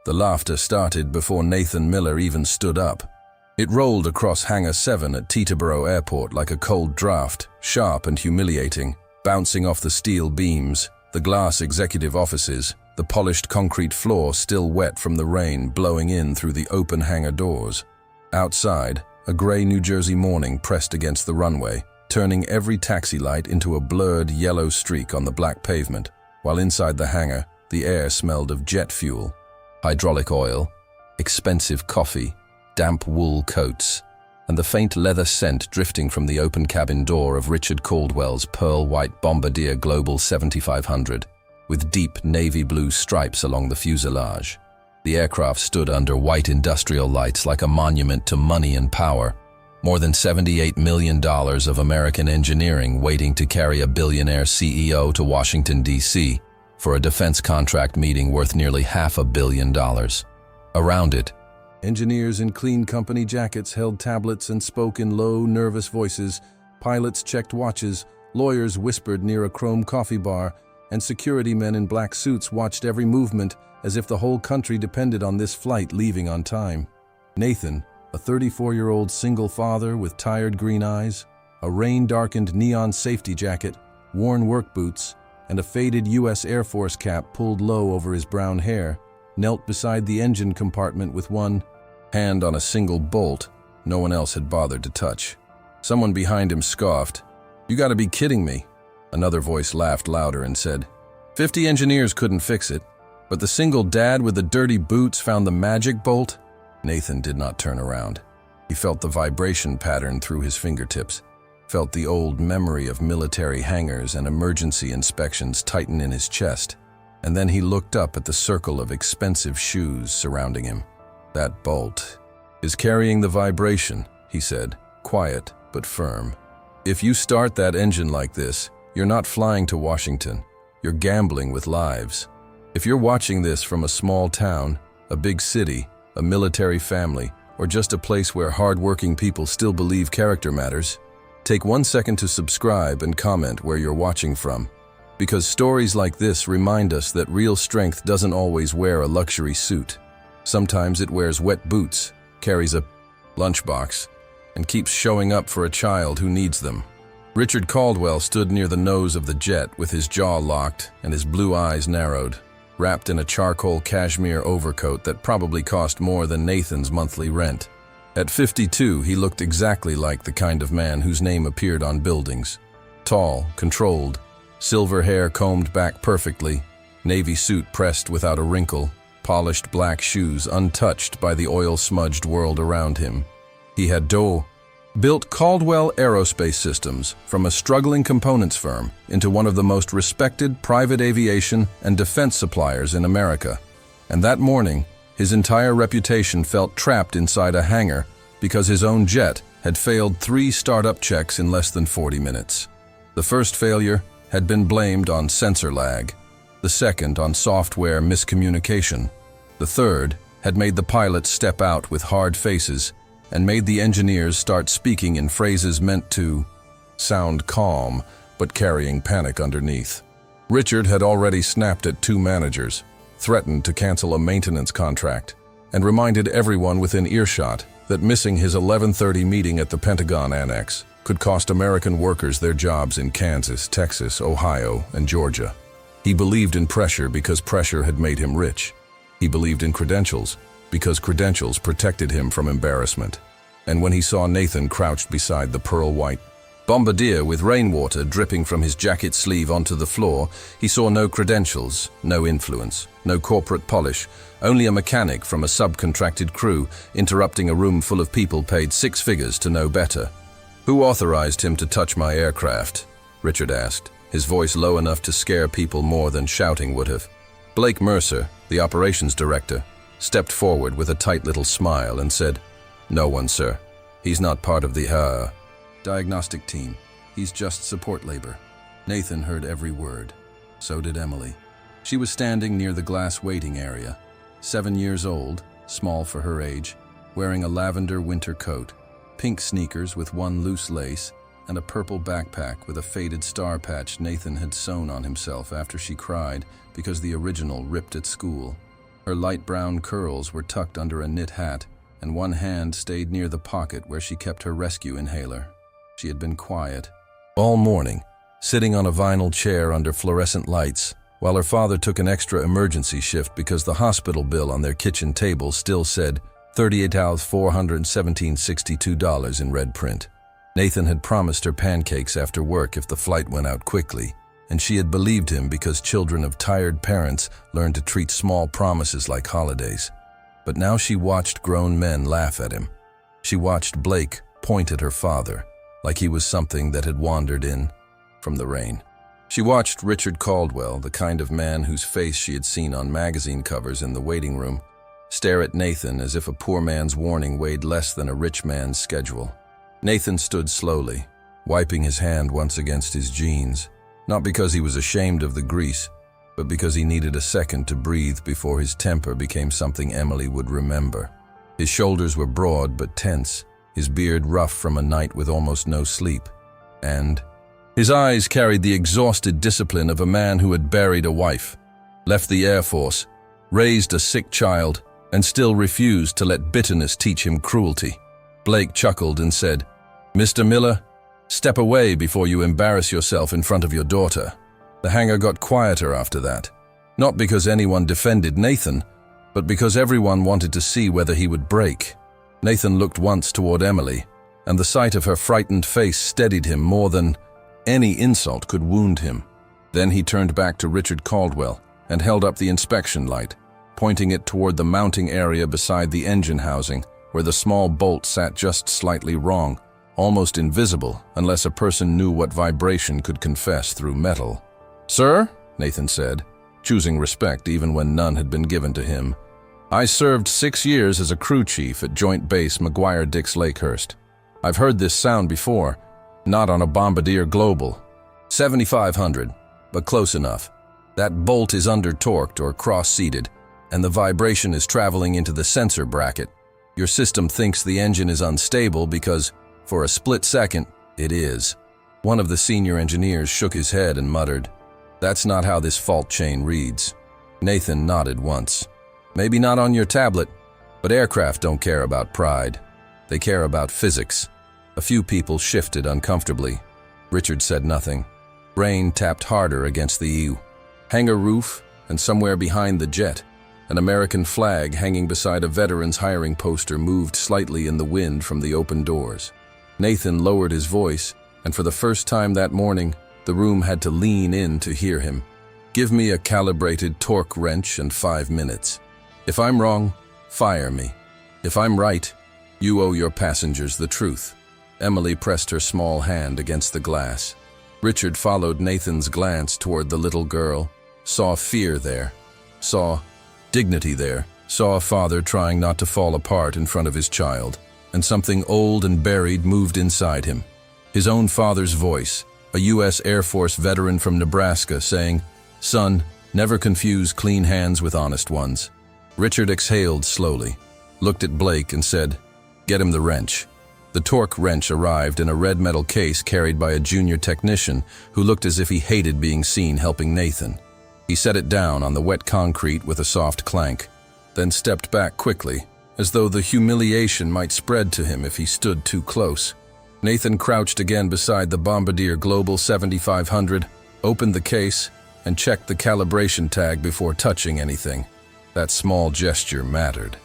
The laughter started before Nathan Miller even stood up. It rolled across Hangar 7 at Teterboro Airport like a cold draft, sharp and humiliating, bouncing off the steel beams, the glass executive offices, the polished concrete floor still wet from the rain blowing in through the open hangar doors. Outside, a gray New Jersey morning pressed against the runway, turning every taxi light into a blurred yellow streak on the black pavement, while inside the hangar, the air smelled of jet fuel, hydraulic oil, expensive coffee, damp wool coats, and the faint leather scent drifting from the open cabin door of Richard Caldwell's pearl-white Bombardier Global 7500, with deep navy blue stripes along the fuselage. The aircraft stood under white industrial lights like a monument to money and power, more than $78 million of American engineering waiting to carry a billionaire CEO to Washington, D.C., for a defense contract meeting worth nearly $500 million. Around it, engineers in clean company jackets held tablets and spoke in low, nervous voices, pilots checked watches, lawyers whispered near a chrome coffee bar, and security men in black suits watched every movement as if the whole country depended on this flight leaving on time. Nathan, a 34-year-old single father with tired green eyes, a rain-darkened neon safety jacket, worn work boots, and a faded U.S. Air Force cap pulled low over his brown hair, knelt beside the engine compartment with one hand on a single bolt no one else had bothered to touch. Someone behind him scoffed, "You gotta be kidding me." Another voice laughed louder and said, "50 engineers couldn't fix it, but the single dad with the dirty boots found the magic bolt?" Nathan did not turn around. He felt the vibration pattern through his fingertips, felt the old memory of military hangars and emergency inspections tighten in his chest, and then he looked up at the circle of expensive shoes surrounding him. "That bolt is carrying the vibration," he said, quiet but firm. "If you start that engine like this, you're not flying to Washington. You're gambling with lives. If you're watching this from a small town, a big city, a military family, or just a place where hard-working people still believe character matters, take 1 second to subscribe and comment where you're watching from. Because stories like this remind us that real strength doesn't always wear a luxury suit. Sometimes it wears wet boots, carries a lunchbox, and keeps showing up for a child who needs them." Richard Caldwell stood near the nose of the jet with his jaw locked and his blue eyes narrowed, wrapped in a charcoal cashmere overcoat that probably cost more than Nathan's monthly rent. At 52, he looked exactly like the kind of man whose name appeared on buildings. Tall, controlled, silver hair combed back perfectly, navy suit pressed without a wrinkle, polished black shoes untouched by the oil-smudged world around him. He had built Caldwell Aerospace Systems from a struggling components firm into one of the most respected private aviation and defense suppliers in America. And that morning, his entire reputation felt trapped inside a hangar because his own jet had failed 3 startup checks in less than 40 minutes. The first failure had been blamed on sensor lag, the second on software miscommunication. The third had made the pilots step out with hard faces and made the engineers start speaking in phrases meant to sound calm but carrying panic underneath. Richard had already snapped at 2 managers, threatened to cancel a maintenance contract, and reminded everyone within earshot that missing his 11:30 meeting at the Pentagon Annex could cost American workers their jobs in Kansas, Texas, Ohio, and Georgia. He believed in pressure because pressure had made him rich. He believed in credentials because credentials protected him from embarrassment. And when he saw Nathan crouched beside the pearl-white Bombardier with rainwater dripping from his jacket sleeve onto the floor, he saw no credentials, no influence, no corporate polish, only a mechanic from a subcontracted crew interrupting a room full of people paid 6 figures to know better. "Who authorized him to touch my aircraft?" Richard asked, his voice low enough to scare people more than shouting would have. Blake Mercer, the operations director, stepped forward with a tight little smile and said, "No one, sir. He's not part of the diagnostic team. He's just support labor." Nathan heard every word. So did Emily. She was standing near the glass waiting area, 7 years old, small for her age, wearing a lavender winter coat, pink sneakers with one loose lace, and a purple backpack with a faded star patch Nathan had sewn on himself after she cried because the original ripped at school. Her light brown curls were tucked under a knit hat, and one hand stayed near the pocket where she kept her rescue inhaler. She had been quiet all morning, sitting on a vinyl chair under fluorescent lights, while her father took an extra emergency shift because the hospital bill on their kitchen table still said $38,417.62 in red print. Nathan had promised her pancakes after work if the flight went out quickly, and she had believed him because children of tired parents learn to treat small promises like holidays. But now she watched grown men laugh at him. She watched Blake point at her father, like he was something that had wandered in from the rain. She watched Richard Caldwell, the kind of man whose face she had seen on magazine covers in the waiting room, stare at Nathan as if a poor man's warning weighed less than a rich man's schedule. Nathan stood slowly, wiping his hand once against his jeans, not because he was ashamed of the grease, but because he needed a second to breathe before his temper became something Emily would remember. His shoulders were broad but tense, his beard rough from a night with almost no sleep, and his eyes carried the exhausted discipline of a man who had buried a wife, left the Air Force, raised a sick child, and still refused to let bitterness teach him cruelty. Blake chuckled and said, "Mr. Miller, step away before you embarrass yourself in front of your daughter." The hangar got quieter after that, not because anyone defended Nathan, but because everyone wanted to see whether he would break. Nathan looked once toward Emily, and the sight of her frightened face steadied him more than any insult could wound him. Then he turned back to Richard Caldwell and held up the inspection light, pointing it toward the mounting area beside the engine housing, where the small bolt sat just slightly wrong, almost invisible unless a person knew what vibration could confess through metal. "Sir," Nathan said, choosing respect even when none had been given to him, "I served 6 years as a crew chief at Joint Base McGuire-Dix Lakehurst. I've heard this sound before, not on a Bombardier Global. 7,500, but close enough. That bolt is under-torqued or cross-seated, and the vibration is traveling into the sensor bracket. Your system thinks the engine is unstable because, for a split second, it is." One of the senior engineers shook his head and muttered, "That's not how this fault chain reads." Nathan nodded once. "Maybe not on your tablet, but aircraft don't care about pride. They care about physics." A few people shifted uncomfortably. Richard said nothing. Rain tapped harder against the hangar roof, and somewhere behind the jet, an American flag hanging beside a veterans hiring poster moved slightly in the wind from the open doors. Nathan lowered his voice, and for the first time that morning, the room had to lean in to hear him. "Give me a calibrated torque wrench and 5 minutes. If I'm wrong, fire me. If I'm right, you owe your passengers the truth." Emily pressed her small hand against the glass. Richard followed Nathan's glance toward the little girl, saw fear there, saw dignity there, saw a father trying not to fall apart in front of his child, and something old and buried moved inside him. His own father's voice, a U.S. Air Force veteran from Nebraska, saying, "Son, never confuse clean hands with honest ones." Richard exhaled slowly, looked at Blake and said, "Get him the wrench." The torque wrench arrived in a red metal case carried by a junior technician who looked as if he hated being seen helping Nathan. He set it down on the wet concrete with a soft clank, then stepped back quickly, as though the humiliation might spread to him if he stood too close. Nathan crouched again beside the Bombardier Global 7500, opened the case, and checked the calibration tag before touching anything. That small gesture mattered.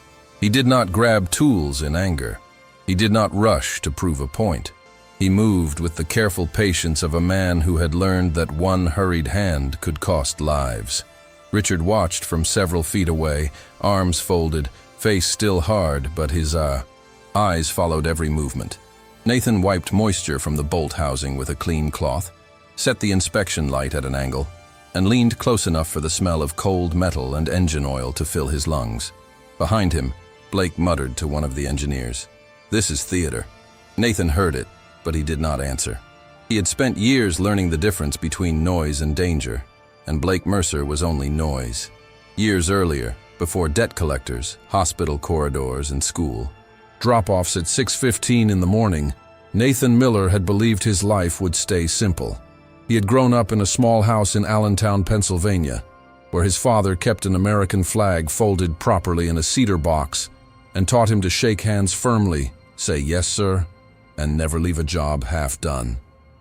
He did not grab tools in anger. He did not rush to prove a point. He moved with the careful patience of a man who had learned that one hurried hand could cost lives. Richard watched from several feet away, arms folded, face still hard, but his eyes followed every movement. Nathan wiped moisture from the bolt housing with a clean cloth, set the inspection light at an angle, and leaned close enough for the smell of cold metal and engine oil to fill his lungs. Behind him, Blake muttered to one of the engineers, "This is theater." Nathan heard it, but he did not answer. He had spent years learning the difference between noise and danger, and Blake Mercer was only noise. Years earlier, before debt collectors, hospital corridors, and school drop-offs at 6:15 in the morning, Nathan Miller had believed his life would stay simple. He had grown up in a small house in Allentown, Pennsylvania. where his father kept an American flag folded properly in a cedar box and taught him to shake hands firmly, say yes sir, and never leave a job half done.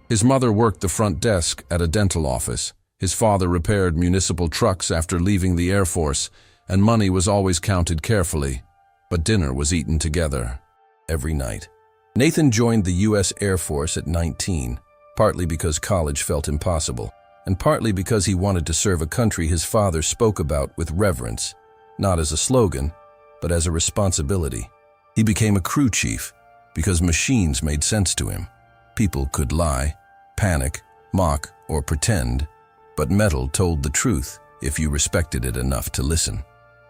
His mother worked the front desk at a dental office. His father repaired municipal trucks after leaving the Air Force, and money was always counted carefully, but dinner was eaten together every night. Nathan joined the U.S. Air Force at 19, partly because college felt impossible, and partly because he wanted to serve a country his father spoke about with reverence, not as a slogan, but as a responsibility. He became a crew chief because machines made sense to him. People could lie, panic, mock, or pretend, but metal told the truth if you respected it enough to listen.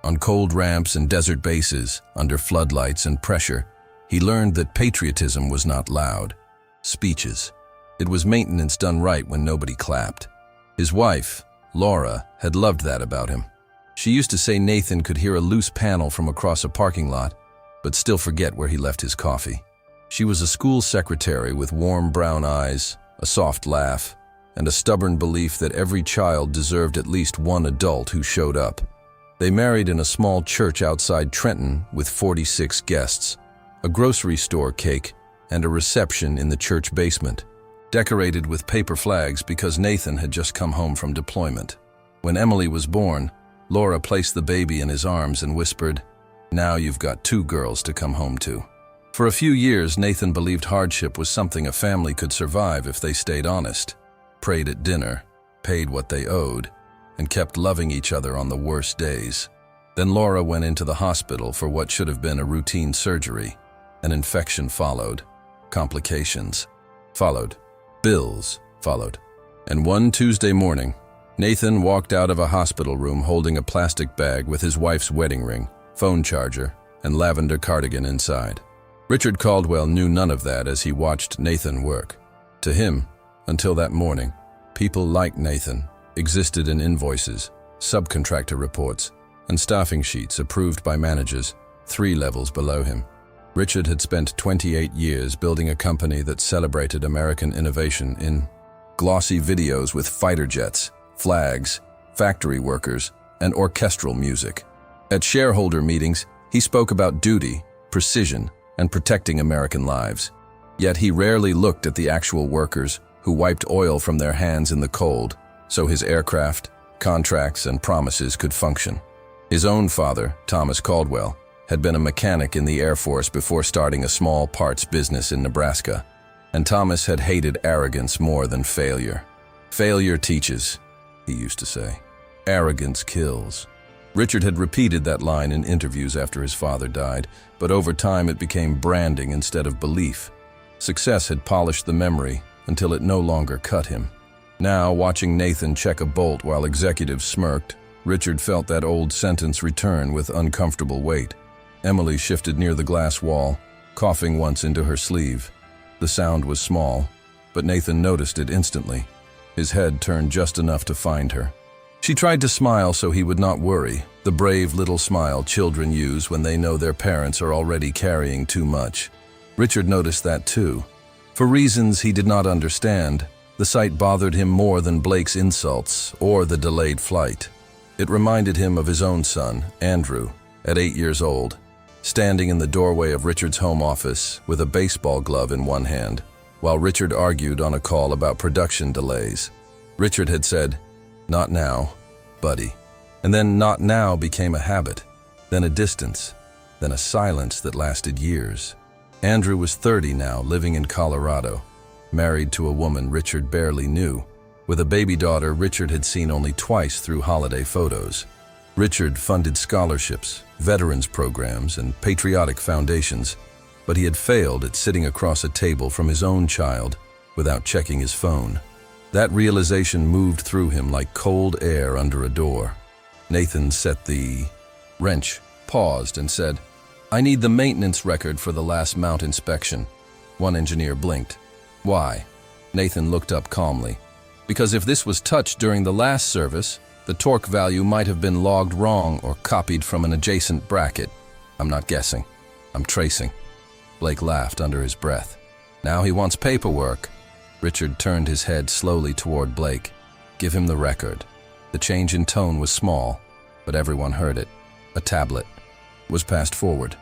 On cold ramps and desert bases, under floodlights and pressure, he learned that patriotism was not loud speeches. It was maintenance done right when nobody clapped. His wife, Laura, had loved that about him. She used to say Nathan could hear a loose panel from across a parking lot, but still forget where he left his coffee. She was a school secretary with warm brown eyes, a soft laugh, and a stubborn belief that every child deserved at least one adult who showed up. They married in a small church outside Trenton with 46 guests, a grocery store cake, and a reception in the church basement, decorated with paper flags because Nathan had just come home from deployment. When Emily was born, Laura placed the baby in his arms and whispered, "Now you've got 2 girls to come home to." For a few years, Nathan believed hardship was something a family could survive if they stayed honest, prayed at dinner, paid what they owed, and kept loving each other on the worst days. Then Laura went into the hospital for what should have been a routine surgery. An infection followed. Complications followed. Bills followed. And one Tuesday morning, Nathan walked out of a hospital room holding a plastic bag with his wife's wedding ring, phone charger, and lavender cardigan inside. Richard Caldwell knew none of that as he watched Nathan work. To him, until that morning, people like Nathan existed in invoices, subcontractor reports, and staffing sheets approved by managers 3 levels below him. Richard had spent 28 years building a company that celebrated American innovation in glossy videos with fighter jets, flags, factory workers, and orchestral music. At shareholder meetings, he spoke about duty, precision, and protecting American lives. Yet he rarely looked at the actual workers who wiped oil from their hands in the cold so his aircraft, contracts, and promises could function. His own father, Thomas Caldwell, had been a mechanic in the Air Force before starting a small parts business in Nebraska, and Thomas had hated arrogance more than failure. "Failure teaches," he used to say. "Arrogance kills." Richard had repeated that line in interviews after his father died, but over time it became branding instead of belief. Success had polished the memory until it no longer cut him. Now, watching Nathan check a bolt while executives smirked, Richard felt that old sentence return with uncomfortable weight. Emily shifted near the glass wall, coughing once into her sleeve. The sound was small, but Nathan noticed it instantly. His head turned just enough to find her. She tried to smile so he would not worry, the brave little smile children use when they know their parents are already carrying too much. Richard noticed that too. For reasons he did not understand, the sight bothered him more than Blake's insults or the delayed flight. It reminded him of his own son, Andrew, at 8 years old, standing in the doorway of Richard's home office with a baseball glove in one hand, while Richard argued on a call about production delays. Richard had said, "Not now, buddy." And then "not now" became a habit, then a distance, then a silence that lasted years. Andrew was 30 now, living in Colorado, married to a woman Richard barely knew, with a baby daughter Richard had seen only twice through holiday photos. Richard funded scholarships, veterans programs, and patriotic foundations, but he had failed at sitting across a table from his own child without checking his phone. That realization moved through him like cold air under a door. Nathan set the wrench, paused, and said, "I need the maintenance record for the last mount inspection." One engineer blinked. "Why?" Nathan looked up calmly. "Because if this was touched during the last service, the torque value might have been logged wrong or copied from an adjacent bracket. I'm not guessing. I'm tracing." Blake laughed under his breath. "Now he wants paperwork." Richard turned his head slowly toward Blake. "Give him the record." The change in tone was small, but everyone heard it. A tablet was passed forward.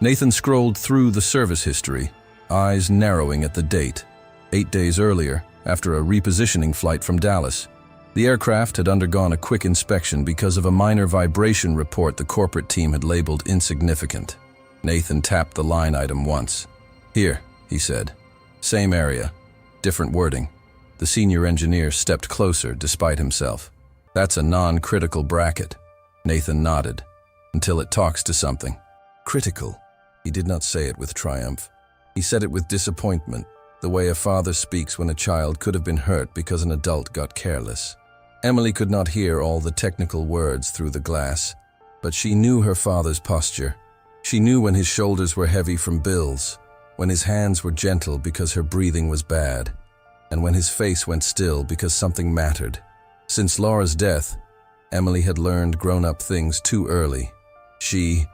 Nathan scrolled through the service history, eyes narrowing at the date. 8 days earlier, after a repositioning flight from Dallas, the aircraft had undergone a quick inspection because of a minor vibration report the corporate team had labeled insignificant. Nathan tapped the line item once. "Here," he said. "Same area, different wording." The senior engineer stepped closer despite himself. "That's a non-critical bracket." Nathan nodded. "Until it talks to something." "Critical." He did not say it with triumph. He said it with disappointment, the way a father speaks when a child could have been hurt because an adult got careless. Emily could not hear all the technical words through the glass, but she knew her father's posture. She knew when his shoulders were heavy from bills, when his hands were gentle because her breathing was bad, and when his face went still because something mattered. Since Laura's death, Emily had learned grown-up things too early. She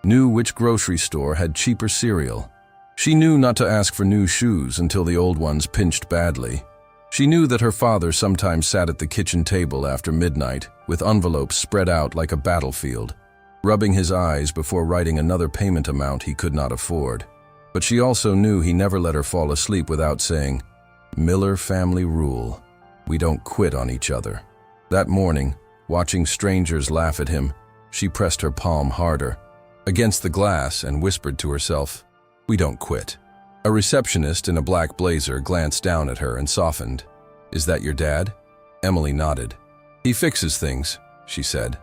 knew which grocery store had cheaper cereal. She knew not to ask for new shoes until the old ones pinched badly. She knew that her father sometimes sat at the kitchen table after midnight, with envelopes spread out like a battlefield, rubbing his eyes before writing another payment amount he could not afford. But she also knew he never let her fall asleep without saying, "Miller family rule. We don't quit on each other." That morning, watching strangers laugh at him, she pressed her palm harder against the glass and whispered to herself, "We don't quit." A receptionist in a black blazer glanced down at her and softened. "Is that your dad?" Emily nodded. "He fixes things," she said.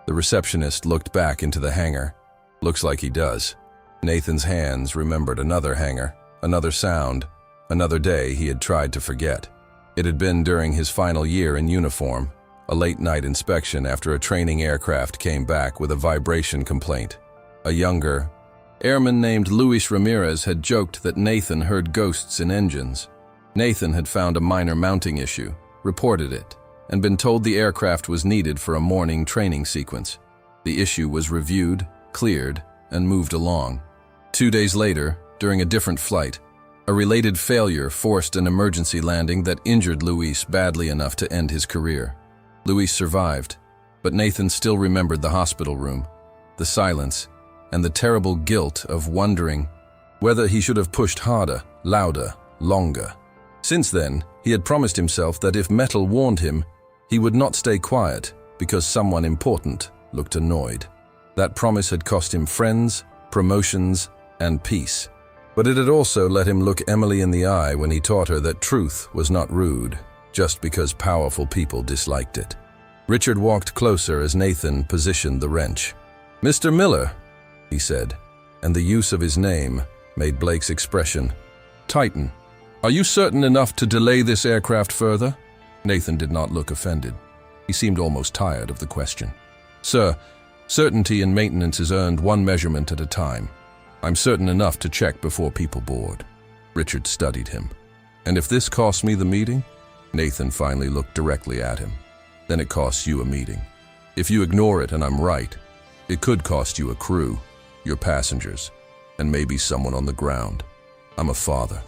The receptionist looked back into the hangar. "Looks like he does." Nathan's hands remembered another hangar, another sound, another day he had tried to forget. It had been during his final year in uniform, a late-night inspection after a training aircraft came back with a vibration complaint. A younger airman named Luis Ramirez had joked that Nathan heard ghosts in engines. Nathan had found a minor mounting issue, reported it, and been told the aircraft was needed for a morning training sequence. The issue was reviewed, cleared, and moved along. 2 days later, during a different flight, a related failure forced an emergency landing that injured Luis badly enough to end his career. Luis survived, but Nathan still remembered the hospital room, the silence, and the terrible guilt of wondering whether he should have pushed harder, louder, longer. Since then, he had promised himself that if metal warned him, he would not stay quiet because someone important looked annoyed. That promise had cost him friends, promotions, and peace. But it had also let him look Emily in the eye when he taught her that truth was not rude, just because powerful people disliked it. Richard walked closer as Nathan positioned the wrench. "Mr. Miller," he said, and the use of his name made Blake's expression tighten. "Are you certain enough to delay this aircraft further?" Nathan did not look offended. He seemed almost tired of the question. "Sir, certainty in maintenance is earned one measurement at a time. I'm certain enough to check before people board." Richard studied him. "And if this costs me the meeting?" Nathan finally looked directly at him. "Then it costs you a meeting. If you ignore it and I'm right, it could cost you a crew, your passengers, and maybe someone on the ground. I'm a father."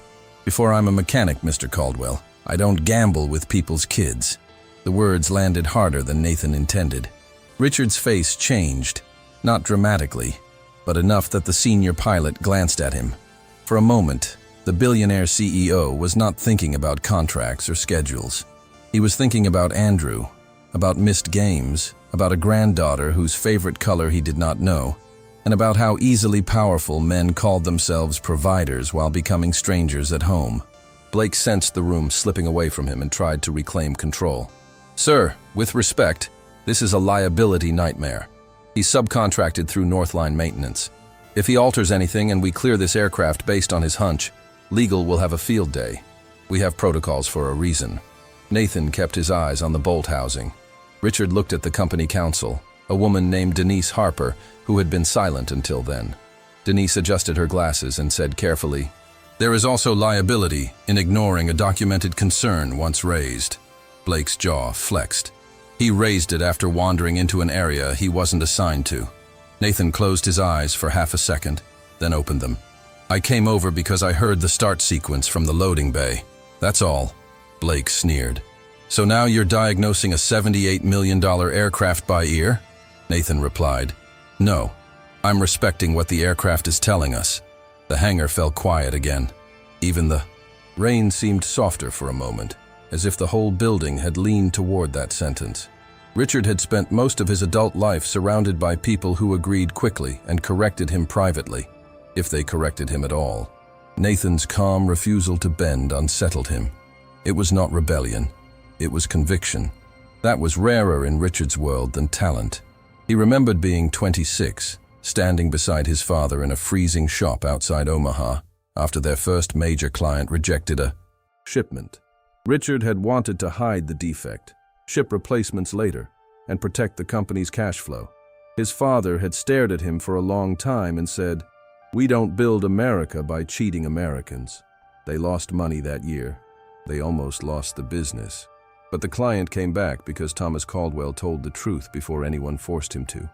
"Before I'm a mechanic, Mr. Caldwell, I don't gamble with people's kids." The words landed harder than Nathan intended. Richard's face changed, not dramatically, but enough that the senior pilot glanced at him. For a moment, the billionaire CEO was not thinking about contracts or schedules. He was thinking about Andrew, about missed games, about a granddaughter whose favorite color he did not know, and about how easily powerful men called themselves providers while becoming strangers at home. Blake sensed the room slipping away from him and tried to reclaim control. "Sir, with respect, this is a liability nightmare. He's subcontracted through Northline Maintenance. If he alters anything and we clear this aircraft based on his hunch, legal will have a field day. We have protocols for a reason." Nathan kept his eyes on the bolt housing. Richard looked at the company counsel, a woman named Denise Harper, who had been silent until then. Denise adjusted her glasses and said carefully, "There is also liability in ignoring a documented concern once raised." Blake's jaw flexed. He raised it after wandering into an area he wasn't assigned to. Nathan closed his eyes for half a second, then opened them. "I came over because I heard the start sequence from the loading bay. That's all." Blake sneered. So now you're diagnosing a $78 million aircraft by ear? Nathan replied. No, I'm respecting what the aircraft is telling us. The hangar fell quiet again. Even the rain seemed softer for a moment, as if the whole building had leaned toward that sentence. Richard had spent most of his adult life surrounded by people who agreed quickly and corrected him privately, if they corrected him at all. Nathan's calm refusal to bend unsettled him. It was not rebellion. It was conviction. That was rarer in Richard's world than talent. He remembered being 26, standing beside his father in a freezing shop outside Omaha after their first major client rejected a shipment. Richard had wanted to hide the defect, ship replacements later, and protect the company's cash flow. His father had stared at him for a long time and said, "We don't build America by cheating Americans." They lost money that year. They almost lost the business. But the client came back because Thomas Caldwell told the truth before anyone forced him to.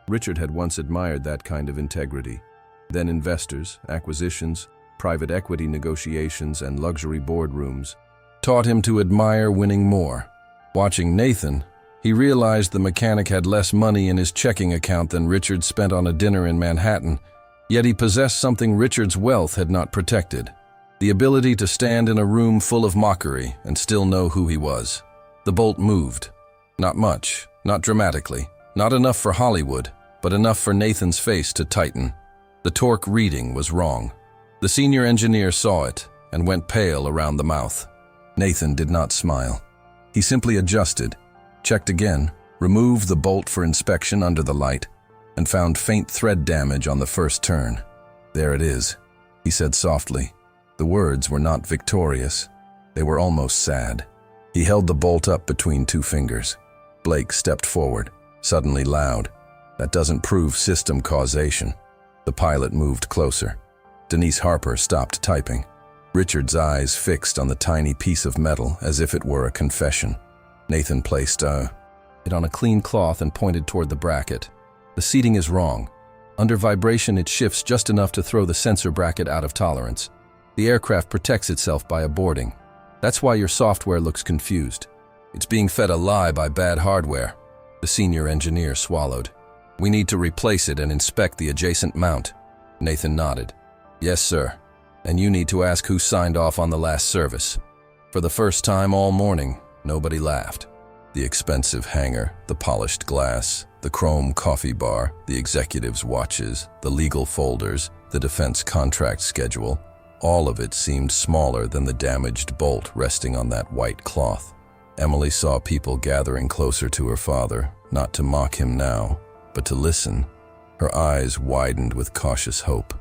Richard had once admired that kind of integrity. Then investors, acquisitions, private equity negotiations, and luxury boardrooms taught him to admire winning more. Watching Nathan, he realized the mechanic had less money in his checking account than Richard spent on a dinner in Manhattan, yet he possessed something Richard's wealth had not protected: the ability to stand in a room full of mockery and still know who he was. The bolt moved. Not much, not dramatically, not enough for Hollywood, but enough for Nathan's face to tighten. The torque reading was wrong. The senior engineer saw it and went pale around the mouth. Nathan did not smile. He simply adjusted, checked again, removed the bolt for inspection under the light, and found faint thread damage on the first turn. "There it is," he said softly. The words were not victorious. They were almost sad. He held the bolt up between two fingers. Blake stepped forward, suddenly loud. "That doesn't prove system causation." The pilot moved closer. Denise Harper stopped typing. Richard's eyes fixed on the tiny piece of metal as if it were a confession. Nathan placed it on a clean cloth and pointed toward the bracket. "The seating is wrong. Under vibration, it shifts just enough to throw the sensor bracket out of tolerance. The aircraft protects itself by aborting. That's why your software looks confused. It's being fed a lie by bad hardware." The senior engineer swallowed. "We need to replace it and inspect the adjacent mount." Nathan nodded. "Yes, sir. And you need to ask who signed off on the last service." For the first time all morning, nobody laughed. The expensive hangar, the polished glass, the chrome coffee bar, the executives' watches, the legal folders, the defense contract schedule, all of it seemed smaller than the damaged bolt resting on that white cloth. Emily saw people gathering closer to her father, not to mock him now, but to listen. Her eyes widened with cautious hope.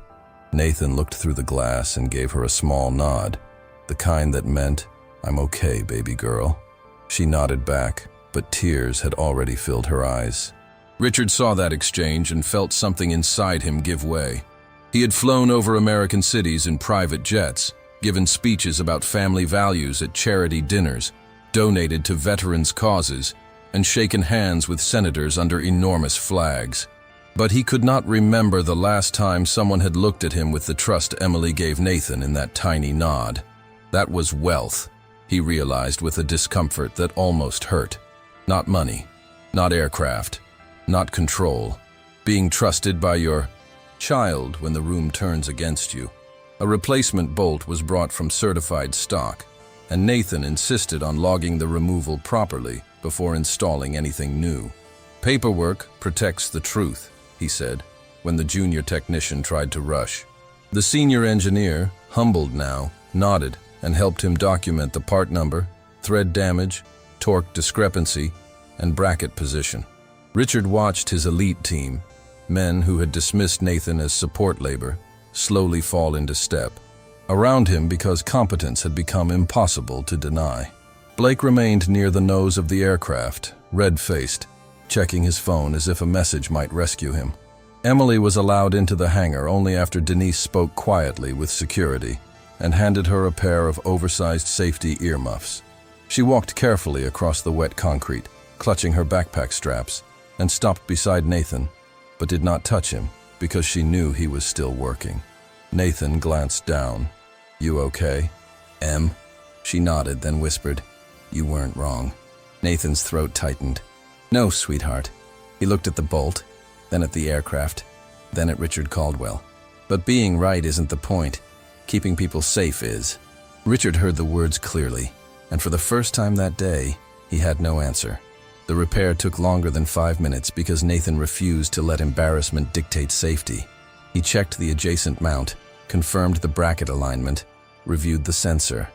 Nathan looked through the glass and gave her a small nod, the kind that meant, "I'm okay, baby girl." She nodded back, but tears had already filled her eyes. Richard saw that exchange and felt something inside him give way. He had flown over American cities in private jets, given speeches about family values at charity dinners, donated to veterans' causes, and shaken hands with senators under enormous flags. But he could not remember the last time someone had looked at him with the trust Emily gave Nathan in that tiny nod. That was wealth, he realized with a discomfort that almost hurt. Not money, not aircraft, not control. Being trusted by your child when the room turns against you. A replacement bolt was brought from certified stock, and Nathan insisted on logging the removal properly before installing anything new. "Paperwork protects the truth," he said, when the junior technician tried to rush. The senior engineer, humbled now, nodded and helped him document the part number, thread damage, torque discrepancy, and bracket position. Richard watched his elite team, men who had dismissed Nathan as support labor, slowly fall into step. Around him because competence had become impossible to deny. Blake remained near the nose of the aircraft, red-faced, checking his phone as if a message might rescue him. Emily was allowed into the hangar only after Denise spoke quietly with security and handed her a pair of oversized safety earmuffs. She walked carefully across the wet concrete, clutching her backpack straps, and stopped beside Nathan, but did not touch him because she knew he was still working. Nathan glanced down. "You okay, Em?" She nodded, then whispered, You weren't wrong. Nathan's throat tightened. No, sweetheart. He looked at the bolt, then at the aircraft, then at Richard Caldwell. But being right isn't the point. Keeping people safe is. Richard heard the words clearly, and for the first time that day, he had no answer. The repair took longer than 5 minutes because Nathan refused to let embarrassment dictate safety. He checked the adjacent mount, confirmed the bracket alignment, reviewed the sensor,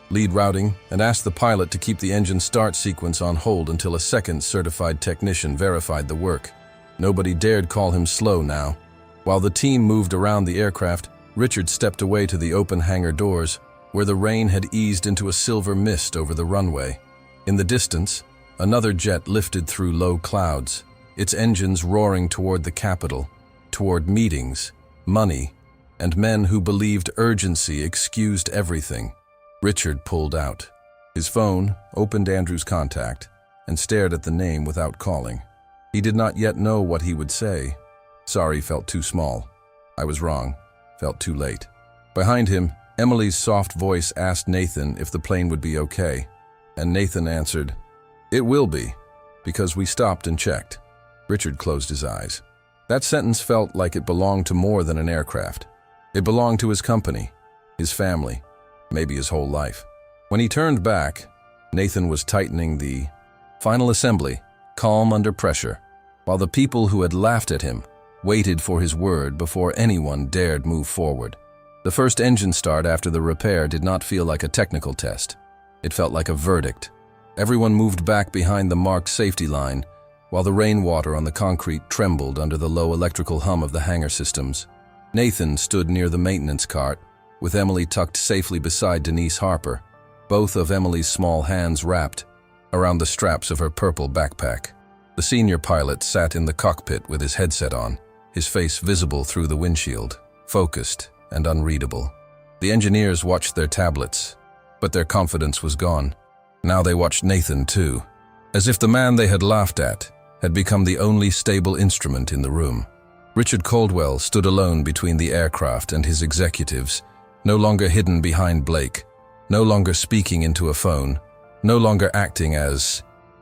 lead routing, and asked the pilot to keep the engine start sequence on hold until a second certified technician verified the work. Nobody dared call him slow now. While the team moved around the aircraft, Richard stepped away to the open hangar doors, where the rain had eased into a silver mist over the runway. In the distance, another jet lifted through low clouds, its engines roaring toward the capital, toward meetings, money, and men who believed urgency excused everything. Richard pulled out. His phone opened Andrew's contact and stared at the name without calling. He did not yet know what he would say. Sorry felt too small. I was wrong. Felt too late. Behind him, Emily's soft voice asked Nathan if the plane would be okay, and Nathan answered, "It will be, because we stopped and checked." Richard closed his eyes. That sentence felt like it belonged to more than an aircraft. It belonged to his company, his family, maybe his whole life. When he turned back, Nathan was tightening the final assembly, calm under pressure, while the people who had laughed at him waited for his word before anyone dared move forward. The first engine start after the repair did not feel like a technical test. It felt like a verdict. Everyone moved back behind the marked safety line, while the rainwater on the concrete trembled under the low electrical hum of the hangar systems. Nathan stood near the maintenance cart, with Emily tucked safely beside Denise Harper, both of Emily's small hands wrapped around the straps of her purple backpack. The senior pilot sat in the cockpit with his headset on, his face visible through the windshield, focused and unreadable. The engineers watched their tablets, but their confidence was gone. Now they watched Nathan too, as if the man they had laughed at had become the only stable instrument in the room. Richard Caldwell stood alone between the aircraft and his executives, no longer hidden behind Blake, no longer speaking into a phone, no longer acting as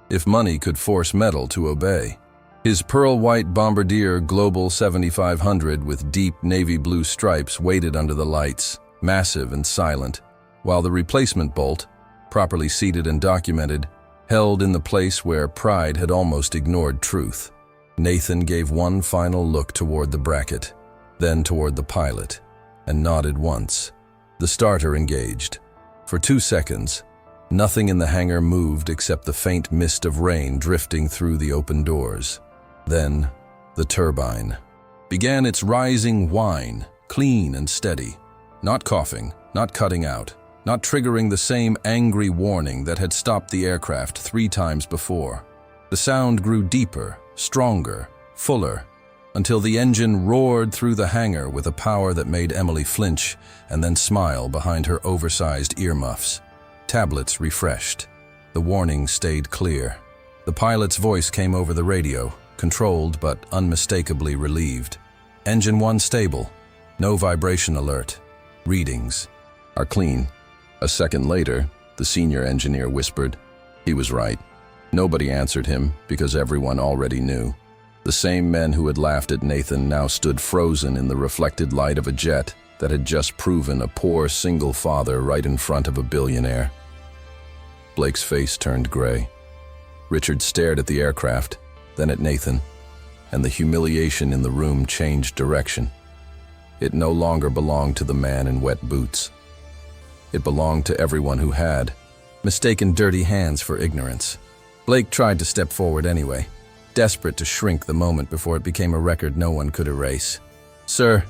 if money could force metal to obey. His pearl-white Bombardier Global 7500 with deep navy blue stripes waited under the lights, massive and silent, while the replacement bolt, properly seated and documented, held in the place where pride had almost ignored truth. Nathan gave one final look toward the bracket, then toward the pilot, and nodded once. The starter engaged. For 2 seconds, nothing in the hangar moved except the faint mist of rain drifting through the open doors. Then, the turbine began its rising whine, clean and steady, not coughing, not cutting out, not triggering the same angry warning that had stopped the aircraft 3 times before. The sound grew deeper, stronger, fuller, until the engine roared through the hangar with a power that made Emily flinch and then smile behind her oversized earmuffs. Tablets refreshed. The warning stayed clear. The pilot's voice came over the radio, controlled but unmistakably relieved. Engine 1 stable. No vibration alert. Readings are clean. A second later, the senior engineer whispered. He was right. Nobody answered him because everyone already knew. The same men who had laughed at Nathan now stood frozen in the reflected light of a jet that had just proven a poor single father right in front of a billionaire. Blake's face turned gray. Richard stared at the aircraft, then at Nathan, and the humiliation in the room changed direction. It no longer belonged to the man in wet boots. It belonged to everyone who had mistaken dirty hands for ignorance. Blake tried to step forward anyway, desperate to shrink the moment before it became a record no one could erase. "Sir,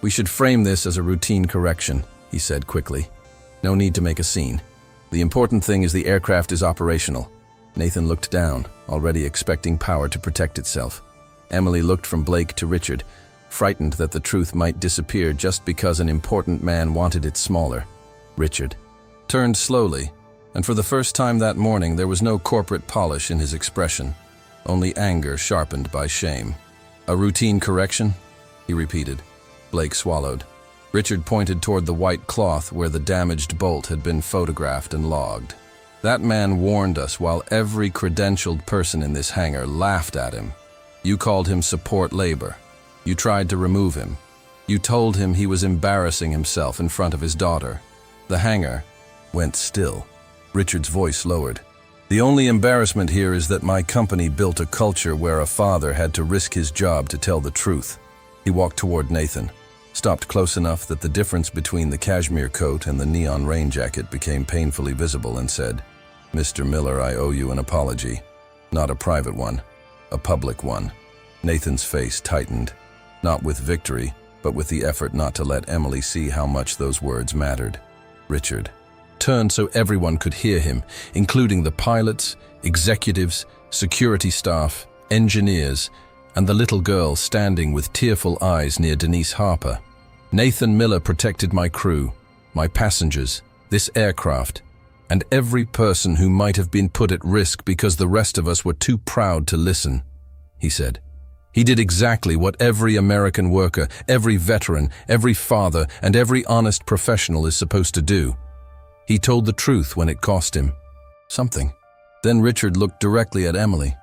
we should frame this as a routine correction," he said quickly. "No need to make a scene. The important thing is the aircraft is operational." Nathan looked down, already expecting power to protect itself. Emily looked from Blake to Richard, frightened that the truth might disappear just because an important man wanted it smaller. Richard turned slowly, and for the first time that morning there was no corporate polish in his expression, only anger sharpened by shame. "A routine correction?" he repeated. Blake swallowed. Richard pointed toward the white cloth where the damaged bolt had been photographed and logged. That man warned us while every credentialed person in this hangar laughed at him. You called him support labor. You tried to remove him. You told him he was embarrassing himself in front of his daughter. The hangar went still. Richard's voice lowered. The only embarrassment here is that my company built a culture where a father had to risk his job to tell the truth. He walked toward Nathan, stopped close enough that the difference between the cashmere coat and the neon rain jacket became painfully visible, and said, "Mr. Miller, I owe you an apology. Not a private one, a public one." Nathan's face tightened, not with victory, but with the effort not to let Emily see how much those words mattered. Richard turned so everyone could hear him, including the pilots, executives, security staff, engineers, and the little girl standing with tearful eyes near Denise Harper. Nathan Miller protected my crew, my passengers, this aircraft, and every person who might have been put at risk because the rest of us were too proud to listen, he said. He did exactly what every American worker, every veteran, every father, and every honest professional is supposed to do. He told the truth when it cost him something. Then Richard looked directly at Emily,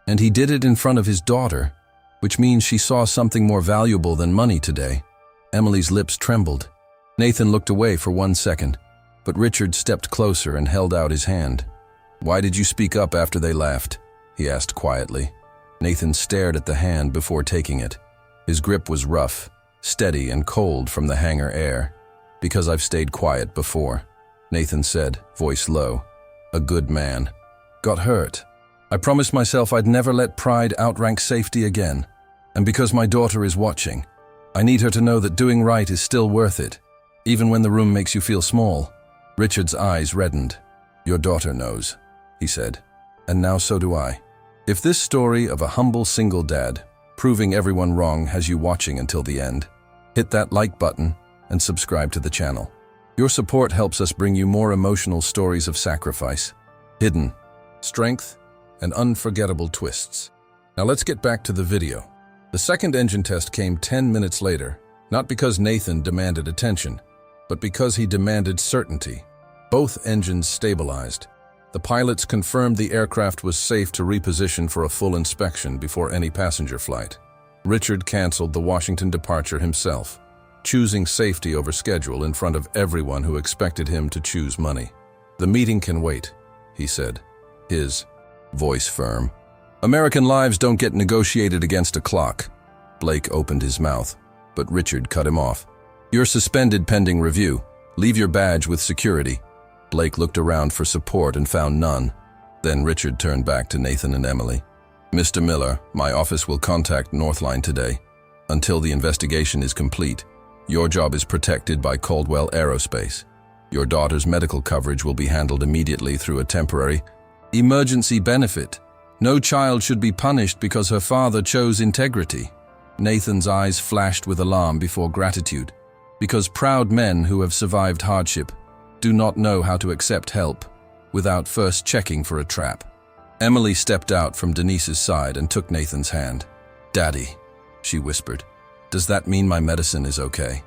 and he did it in front of his daughter, which means she saw something more valuable than money today. Emily's lips trembled. Nathan looked away for 1 second, but Richard stepped closer and held out his hand. "Why did you speak up after they left?" he asked quietly. Nathan stared at the hand before taking it. His grip was rough, steady and cold from the hangar air. "Because I've stayed quiet before," Nathan said, voice low. "A good man. Got hurt. I promised myself I'd never let pride outrank safety again. And because my daughter is watching, I need her to know that doing right is still worth it, even when the room makes you feel small." Richard's eyes reddened. "Your daughter knows," he said, "and now so do I." If this story of a humble single dad, proving everyone wrong, has you watching until the end, hit that like button and subscribe to the channel. Your support helps us bring you more emotional stories of sacrifice, hidden strength, and unforgettable twists. Now let's get back to the video. The second engine test came 10 minutes later, not because Nathan demanded attention, but because he demanded certainty. Both engines stabilized. The pilots confirmed the aircraft was safe to reposition for a full inspection before any passenger flight. Richard canceled the Washington departure himself, choosing safety over schedule in front of everyone who expected him to choose money. "The meeting can wait," he said, his voice firm. "American lives don't get negotiated against a clock." Blake opened his mouth, but Richard cut him off. "You're suspended pending review. Leave your badge with security." Blake looked around for support and found none. Then Richard turned back to Nathan and Emily. "Mr. Miller, my office will contact Northline today. Until the investigation is complete, your job is protected by Caldwell Aerospace. Your daughter's medical coverage will be handled immediately through a temporary emergency benefit. No child should be punished because her father chose integrity." Nathan's eyes flashed with alarm before gratitude, because proud men who have survived hardship do not know how to accept help without first checking for a trap. Emily stepped out from Denise's side and took Nathan's hand. "Daddy," she whispered, "does that mean my medicine is okay?"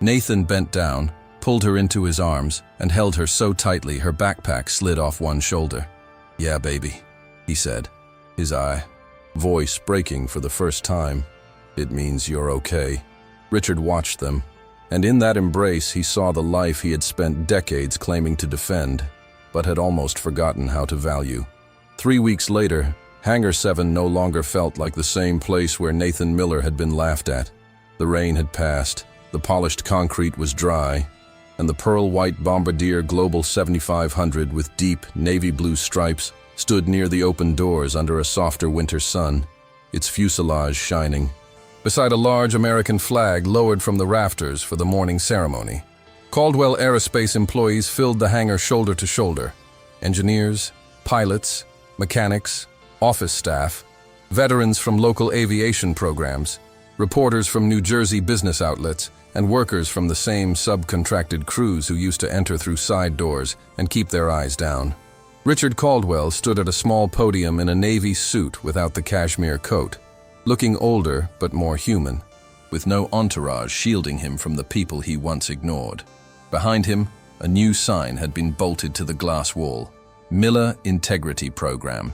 Nathan bent down, pulled her into his arms, and held her so tightly her backpack slid off one shoulder. "Yeah, baby," he said, his voice breaking for the first time. "It means you're okay." Richard watched them, and in that embrace he saw the life he had spent decades claiming to defend, but had almost forgotten how to value. 3 weeks later, Hangar 7 no longer felt like the same place where Nathan Miller had been laughed at. The rain had passed, the polished concrete was dry, and the pearl-white Bombardier Global 7500 with deep navy blue stripes stood near the open doors under a softer winter sun, its fuselage shining, beside a large American flag lowered from the rafters for the morning ceremony. Caldwell Aerospace employees filled the hangar shoulder to shoulder. Engineers, pilots, mechanics, office staff, veterans from local aviation programs, reporters from New Jersey business outlets, and workers from the same subcontracted crews who used to enter through side doors and keep their eyes down. Richard Caldwell stood at a small podium in a navy suit without the cashmere coat, looking older but more human, with no entourage shielding him from the people he once ignored. Behind him, a new sign had been bolted to the glass wall. Miller Integrity Program.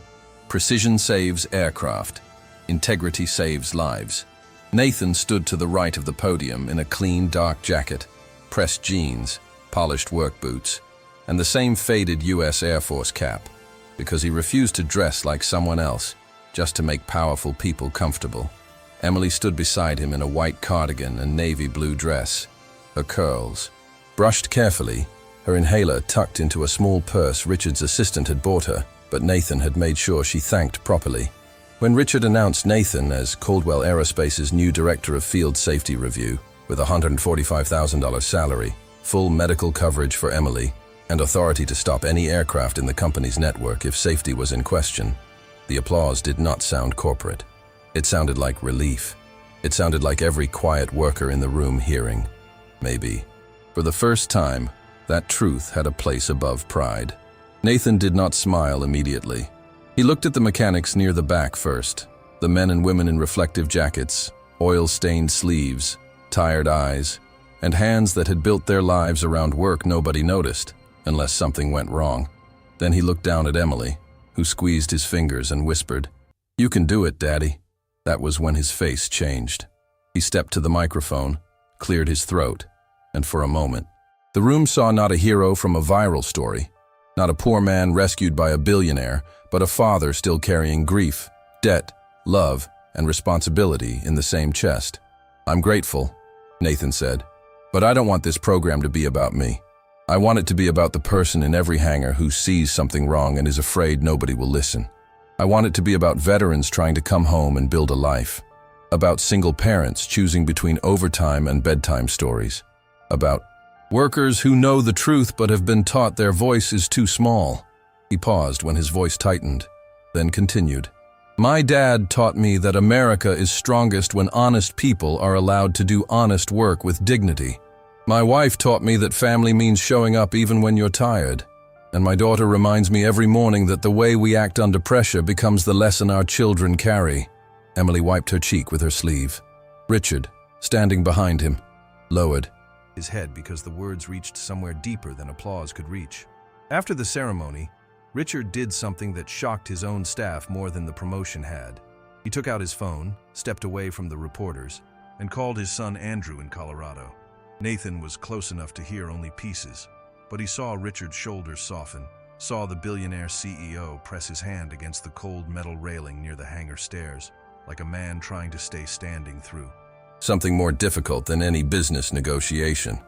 Precision saves aircraft. Integrity saves lives. Nathan stood to the right of the podium in a clean, dark jacket, pressed jeans, polished work boots, and the same faded U.S. Air Force cap, because he refused to dress like someone else, just to make powerful people comfortable. Emily stood beside him in a white cardigan and navy blue dress, her curls brushed carefully, her inhaler tucked into a small purse Richard's assistant had bought her, but Nathan had made sure she thanked properly. When Richard announced Nathan as Caldwell Aerospace's new Director of Field Safety Review, with a $145,000 salary, full medical coverage for Emily, and authority to stop any aircraft in the company's network if safety was in question, the applause did not sound corporate. It sounded like relief. It sounded like every quiet worker in the room hearing. Maybe, for the first time, that truth had a place above pride. Nathan did not smile immediately. He looked at the mechanics near the back first, the men and women in reflective jackets, oil-stained sleeves, tired eyes, and hands that had built their lives around work nobody noticed, unless something went wrong. Then he looked down at Emily, who squeezed his fingers and whispered, "You can do it, Daddy." That was when his face changed. He stepped to the microphone, cleared his throat, and for a moment, the room saw not a hero from a viral story, not a poor man rescued by a billionaire, but a father still carrying grief, debt, love, and responsibility in the same chest. "I'm grateful," Nathan said, "but I don't want this program to be about me. I want it to be about the person in every hangar who sees something wrong and is afraid nobody will listen. I want it to be about veterans trying to come home and build a life, about single parents choosing between overtime and bedtime stories, about workers who know the truth but have been taught their voice is too small." He paused when his voice tightened, then continued. "My dad taught me that America is strongest when honest people are allowed to do honest work with dignity. My wife taught me that family means showing up even when you're tired. And my daughter reminds me every morning that the way we act under pressure becomes the lesson our children carry." Emily wiped her cheek with her sleeve. Richard, standing behind him, lowered his head because the words reached somewhere deeper than applause could reach. After the ceremony, Richard did something that shocked his own staff more than the promotion had. He took out his phone, stepped away from the reporters, and called his son Andrew in Colorado. Nathan was close enough to hear only pieces, but he saw Richard's shoulders soften, saw the billionaire CEO press his hand against the cold metal railing near the hangar stairs, like a man trying to stay standing through something more difficult than any business negotiation.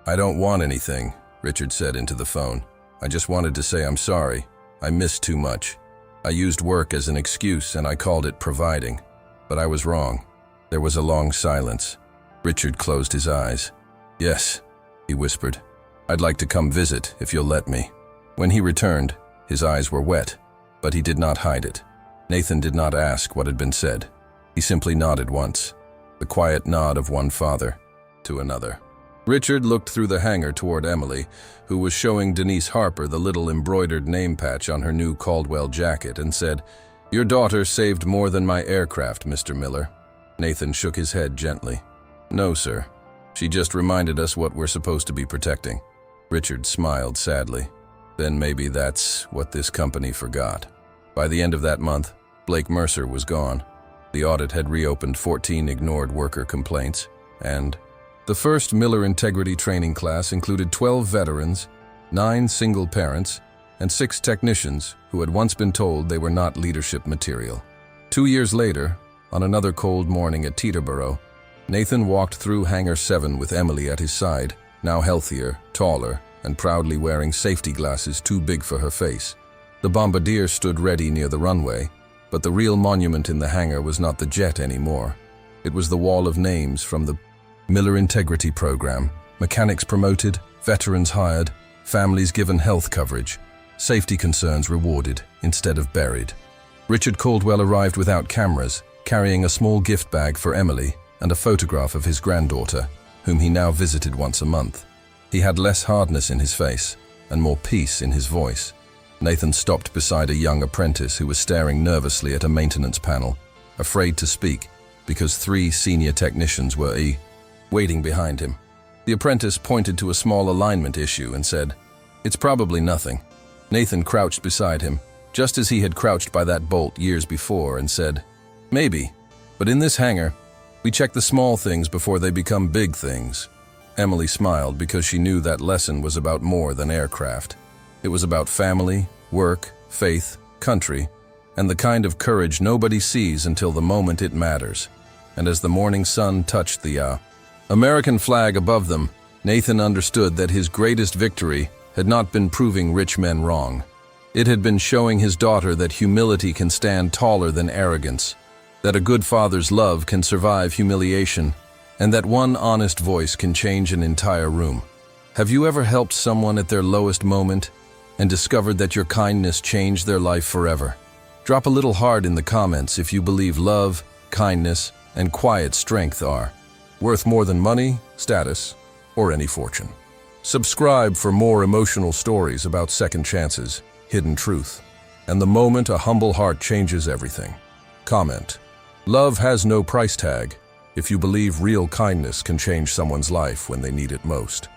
"I don't want anything," Richard said into the phone. "I just wanted to say I'm sorry. I missed too much. I used work as an excuse and I called it providing. But I was wrong." There was a long silence. Richard closed his eyes. "Yes," he whispered. "I'd like to come visit if you'll let me." When he returned, his eyes were wet, but he did not hide it. Nathan did not ask what had been said. He simply nodded once, the quiet nod of one father to another. Richard looked through the hangar toward Emily, who was showing Denise Harper the little embroidered name patch on her new Caldwell jacket, and said, "Your daughter saved more than my aircraft, Mr. Miller." Nathan shook his head gently. "No, sir. She just reminded us what we're supposed to be protecting." Richard smiled sadly. Then maybe that's what this company forgot. By the end of that month, Blake Mercer was gone. The audit had reopened 14 ignored worker complaints, and the first Miller Integrity training class included 12 veterans, 9 single parents, and 6 technicians who had once been told they were not leadership material. 2 years later, on another cold morning at Teterboro, Nathan walked through Hangar 7 with Emily at his side, now healthier, taller, and proudly wearing safety glasses too big for her face. The Bombardier stood ready near the runway, but the real monument in the hangar was not the jet anymore. It was the wall of names from the Miller Integrity Program, mechanics promoted, veterans hired, families given health coverage, safety concerns rewarded instead of buried. Richard Caldwell arrived without cameras, carrying a small gift bag for Emily and a photograph of his granddaughter, whom he now visited once a month. He had less hardness in his face and more peace in his voice. Nathan stopped beside a young apprentice who was staring nervously at a maintenance panel, afraid to speak because 3 senior technicians were waiting behind him. The apprentice pointed to a small alignment issue and said, "It's probably nothing. Nathan crouched beside him, just as he had crouched by that bolt years before, and said, "Maybe, but in this hangar, we check the small things before they become big things." Emily smiled because she knew that lesson was about more than aircraft. It was about family, work, faith, country, and the kind of courage nobody sees until the moment it matters. And as the morning sun touched the American flag above them, Nathan understood that his greatest victory had not been proving rich men wrong. It had been showing his daughter that humility can stand taller than arrogance, that a good father's love can survive humiliation, and that one honest voice can change an entire room. Have you ever helped someone at their lowest moment and discovered that your kindness changed their life forever? Drop a little heart in the comments if you believe love, kindness, and quiet strength are worth more than money, status, or any fortune. Subscribe for more emotional stories about second chances, hidden truth, and the moment a humble heart changes everything. Comment: love has no price tag if you believe real kindness can change someone's life when they need it most.